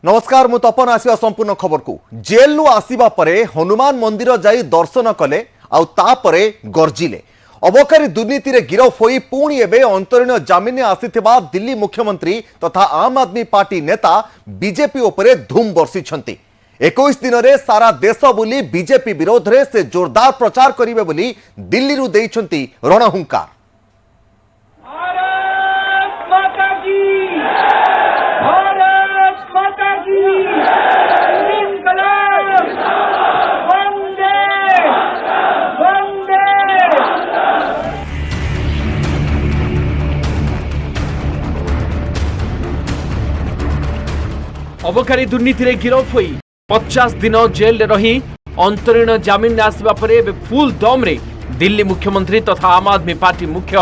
नमस्कार मु तपन आसिया संपूर्ण खबर को जेल आसिबा परे हनुमान मंदिर जाई दर्शन कले आउ तापरे गर्जिले अबकारी दुर्नीति रे गिरफ होई पुणी एबे अंतरीण जामिन आसीथिबा दिल्ली मुख्यमंत्री तथा आम आदमी पार्टी नेता बीजेपी उपरे धूम बर्षिछंती 21 दिन रे सारा देश बुली बीजेपी विरोध रे से जोरदार प्रचार करिवे बुली दिल्ली रु देइछंती रणहुंकार। अबकारी दुर्नीति रे गिरफ होई 50 दिन जेल रे रही अंतरीण जामिन आसवा परे फुल दम रे दिल्ली मुख्यमंत्री तथा आम आदमी पार्टी मुख्य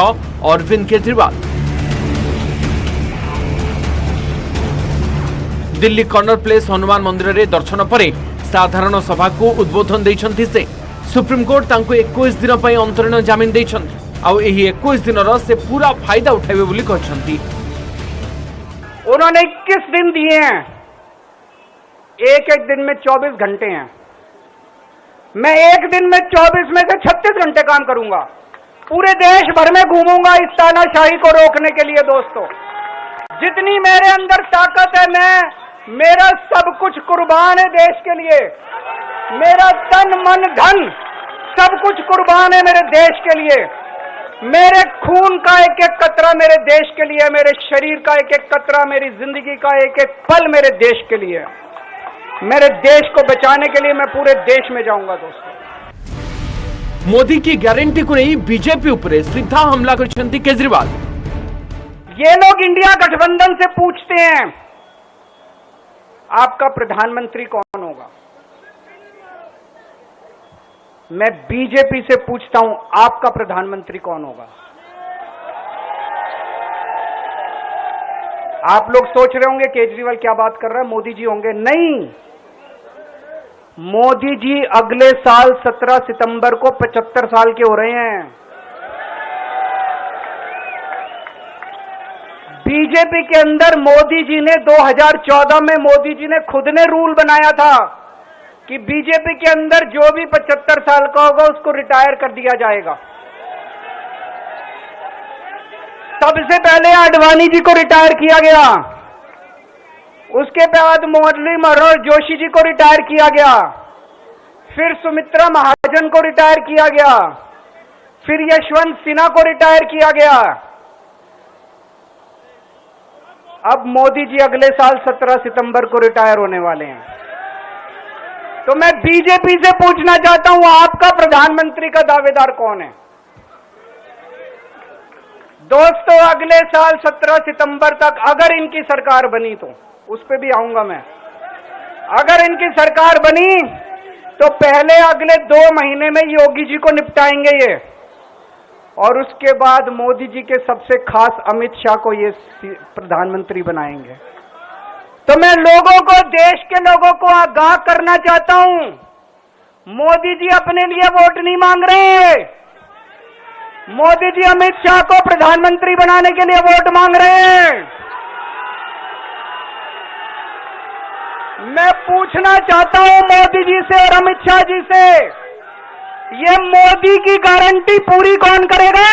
अरविंद केजरीवाल दिल्ली कर्नर प्लेस हनुमान मंदिर रे दर्शन परे साधारण सभा को उद्बोधन देइछंती से सुप्रीम कोर्ट तांको 21 दिन पई अंतरीण जामिन देइछंती आउ एही 21 दिन रो से पूरा फायदा उठाइबे बोली कहछंती। उन्होंने 21 दिन दिए हैं, एक एक दिन में 24 घंटे हैं। मैं एक दिन में 24 में से 36 घंटे काम करूंगा, पूरे देश भर में घूमूंगा इस तानाशाही को रोकने के लिए। दोस्तों, जितनी मेरे अंदर ताकत है, मेरा सब कुछ कुर्बान है देश के लिए। मेरा तन मन धन सब कुछ कुर्बान है मेरे देश के लिए। मेरे खून का एक एक कतरा मेरे देश के लिए, मेरे शरीर का एक एक कतरा, मेरी जिंदगी का एक एक पल मेरे देश के लिए। मेरे देश को बचाने के लिए मैं पूरे देश में जाऊंगा। दोस्तों, मोदी की गारंटी को नहीं बीजेपी ऊपर सीधा हमला करछंती केजरीवाल। ये लोग इंडिया गठबंधन से पूछते हैं आपका प्रधानमंत्री कौन होगा। मैं बीजेपी से पूछता हूं आपका प्रधानमंत्री कौन होगा। आप लोग सोच रहे होंगे केजरीवाल क्या बात कर रहा है, मोदी जी होंगे। नहीं, मोदी जी अगले साल 17 सितंबर को 75 साल के हो रहे हैं। बीजेपी के अंदर मोदी जी ने 2014 में मोदी जी ने खुद ने रूल बनाया था कि बीजेपी के अंदर जो भी 75 साल का होगा उसको रिटायर कर दिया जाएगा। सबसे पहले आडवाणी जी को रिटायर किया गया, उसके बाद मुरली मनोहर जोशी जी को रिटायर किया गया, फिर सुमित्रा महाजन को रिटायर किया गया, फिर यशवंत सिन्हा को रिटायर किया गया। अब मोदी जी अगले साल 17 सितंबर को रिटायर होने वाले हैं। तो मैं बीजेपी से पूछना चाहता हूं आपका प्रधानमंत्री का दावेदार कौन है। दोस्तों, अगले साल 17 सितंबर तक अगर इनकी सरकार बनी, तो उस पर भी आऊंगा मैं। अगर इनकी सरकार बनी तो पहले अगले 2 महीने में योगी जी को निपटाएंगे ये, और उसके बाद मोदी जी के सबसे खास अमित शाह को ये प्रधानमंत्री बनाएंगे। तो मैं लोगों को, देश के लोगों को आगाह करना चाहता हूं, मोदी जी अपने लिए वोट नहीं मांग रहे। मोदी जी अमित शाह को प्रधानमंत्री बनाने के लिए वोट मांग रहे हैं। मैं पूछना चाहता हूं मोदी जी से और अमित शाह जी से, ये मोदी की गारंटी पूरी कौन करेगा।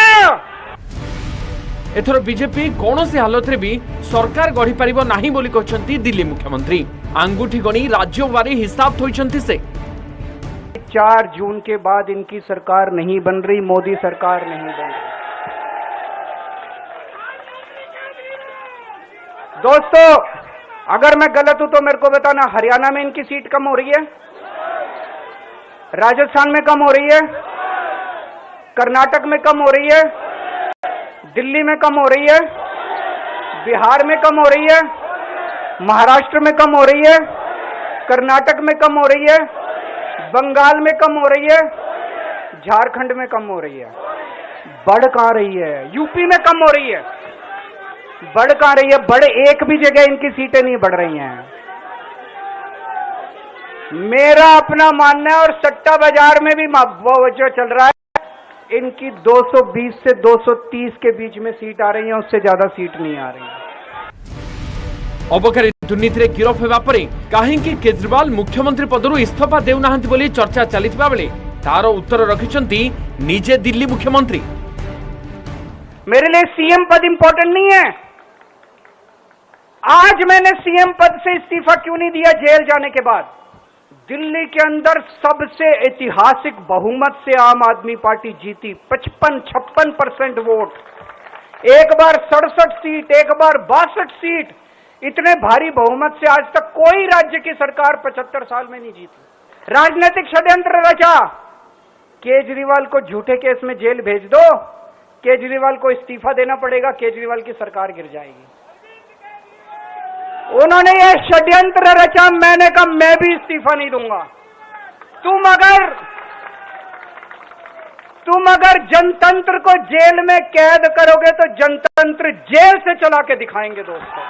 एथर बीजेपी कौन से हालत रे भी सरकार गढ़ी पारिबो नाही बोली कहछंती दिल्ली मुख्यमंत्री। आंगुठी गणी राज्यवारी हिसाब थोइछंती से 4 जून के बाद इनकी सरकार नहीं बन रही, मोदी सरकार नहीं बन रही। दोस्तों, अगर मैं गलत हूं तो मेरे को बताना। हरियाणा में इनकी सीट कम हो रही है, राजस्थान में कम हो रही है, कर्नाटक में कम हो रही है, दिल्ली में कम हो रही है, बिहार में कम हो रही है, महाराष्ट्र में कम हो रही है, कर्नाटक में कम हो रही है, बंगाल में कम हो रही है, झारखंड में कम हो रही है। बढ़ कहां रही है? यूपी में कम हो रही है। बढ़ कहां रही है? बड़े एक भी जगह इनकी सीटें नहीं बढ़ रही हैं। मेरा अपना मानना है, और सट्टा बाजार में भी वो जो चल रहा है, इनकी 220 से 230 के बीच में सीट आ रही है, उससे ज्यादा सीट नहीं आ रही है। अबकारी दुर्नीति गिरफ होगा कहीं केजरीवाल मुख्यमंत्री पदर इस्तीफा देउना बोली चर्चा चलता बेले तार उत्तर रखिंट निजे दिल्ली मुख्यमंत्री। मेरे लिए सीएम पद इंपॉर्टेंट नहीं है। आज मैंने सीएम पद से इस्तीफा क्यों नहीं दिया जेल जाने के बाद? दिल्ली के अंदर सबसे ऐतिहासिक बहुमत से आम आदमी पार्टी जीती, 55-56% वोट, एक बार 67 सीट, एक बार 62 सीट। इतने भारी बहुमत से आज तक कोई राज्य की सरकार 75 साल में नहीं जीती। राजनीतिक षड्यंत्र रचा, केजरीवाल को झूठे केस में जेल भेज दो, केजरीवाल को इस्तीफा देना पड़ेगा, केजरीवाल की सरकार गिर जाएगी। उन्होंने यह षड्यंत्र रचा, मैंने कहा मैं भी इस्तीफा नहीं दूंगा। तुम अगर जनतंत्र को जेल में कैद करोगे तो जनतंत्र जेल से चला के दिखाएंगे दोस्तों,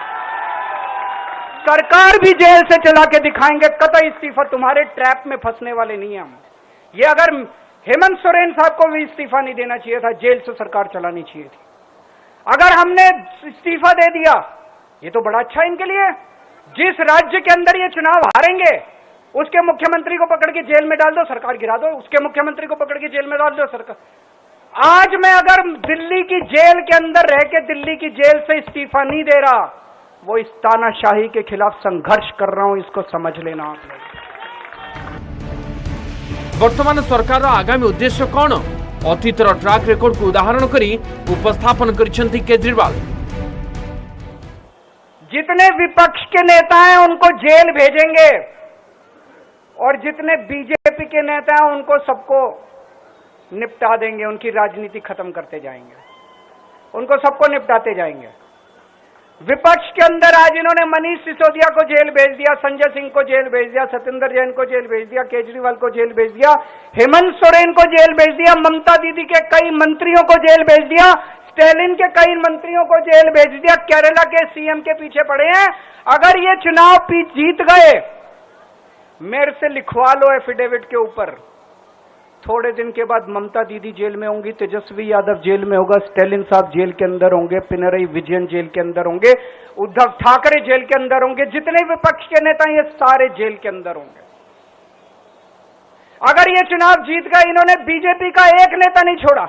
सरकार भी जेल से चला के दिखाएंगे। कतई इस्तीफा तुम्हारे ट्रैप में फंसने वाले नहीं हम। ये अगर हेमंत सोरेन साहब को भी इस्तीफा नहीं देना चाहिए था, जेल से सरकार चलानी चाहिए थी। अगर हमने इस्तीफा दे दिया, ये तो बड़ा अच्छा इनके लिए। जिस राज्य के अंदर ये चुनाव हारेंगे उसके मुख्यमंत्री को पकड़ के जेल में डाल दो, सरकार गिरा दो, उसके मुख्यमंत्री को पकड़ के जेल में डाल दो, सरकार। आज मैं अगर दिल्ली की जेल के अंदर रह के दिल्ली की जेल से इस्तीफा नहीं दे रहा, वो इस तानाशाही के खिलाफ संघर्ष कर रहा हूं, इसको समझ लेना आप लोग। वर्तमान सरकार आगामी उद्देश्य कौन? अतीतर ट्रैक रिकॉर्ड को उदाहरण करी उपस्थापन करिसेंती केजरीवाल। जितने विपक्ष के नेता हैं उनको जेल भेजेंगे और जितने बीजेपी के नेता हैं उनको सबको निपटा देंगे, उनकी राजनीति खत्म करते जाएंगे, उनको सबको निपटाते जाएंगे। विपक्ष के अंदर आज इन्होंने मनीष सिसोदिया को जेल भेज दिया, संजय सिंह को जेल भेज दिया, सत्येंद्र जैन को जेल भेज दिया, केजरीवाल को जेल भेज दिया, हेमंत सोरेन को जेल भेज दिया, ममता दीदी के कई मंत्रियों को जेल भेज दिया, स्टैलिन के कई मंत्रियों को जेल भेज दिया, केरला के सीएम के पीछे पड़े हैं। अगर ये चुनाव जीत गए, मेरे से लिखवा लो एफिडेविट के ऊपर, थोड़े दिन के बाद ममता दीदी जेल में होंगी, तेजस्वी यादव जेल में होगा, स्टैलिन साहब जेल के अंदर होंगे, पिनरई विजयन जेल के अंदर होंगे, उद्धव ठाकरे जेल के अंदर होंगे, जितने विपक्ष के नेता ये सारे जेल के अंदर होंगे। अगर ये चुनाव जीत गए, इन्होंने बीजेपी का एक नेता नहीं छोड़ा।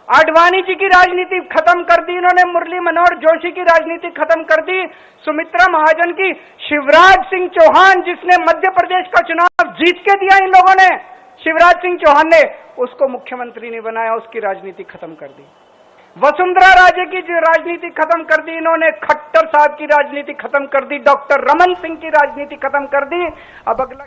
आडवाणी जी की राजनीति खत्म कर दी इन्होंने, मुरली मनोहर जोशी की राजनीति खत्म कर दी, सुमित्रा महाजन की, शिवराज सिंह चौहान जिसने मध्य प्रदेश का चुनाव जीत के दिया इन लोगों ने, शिवराज सिंह चौहान ने उसको मुख्यमंत्री नहीं बनाया, उसकी राजनीति खत्म कर दी। वसुंधरा राजे की राजनीति खत्म कर दी इन्होंने, खट्टर साहब की राजनीति खत्म कर दी, डॉक्टर रमन सिंह की राजनीति खत्म कर दी। अब अगला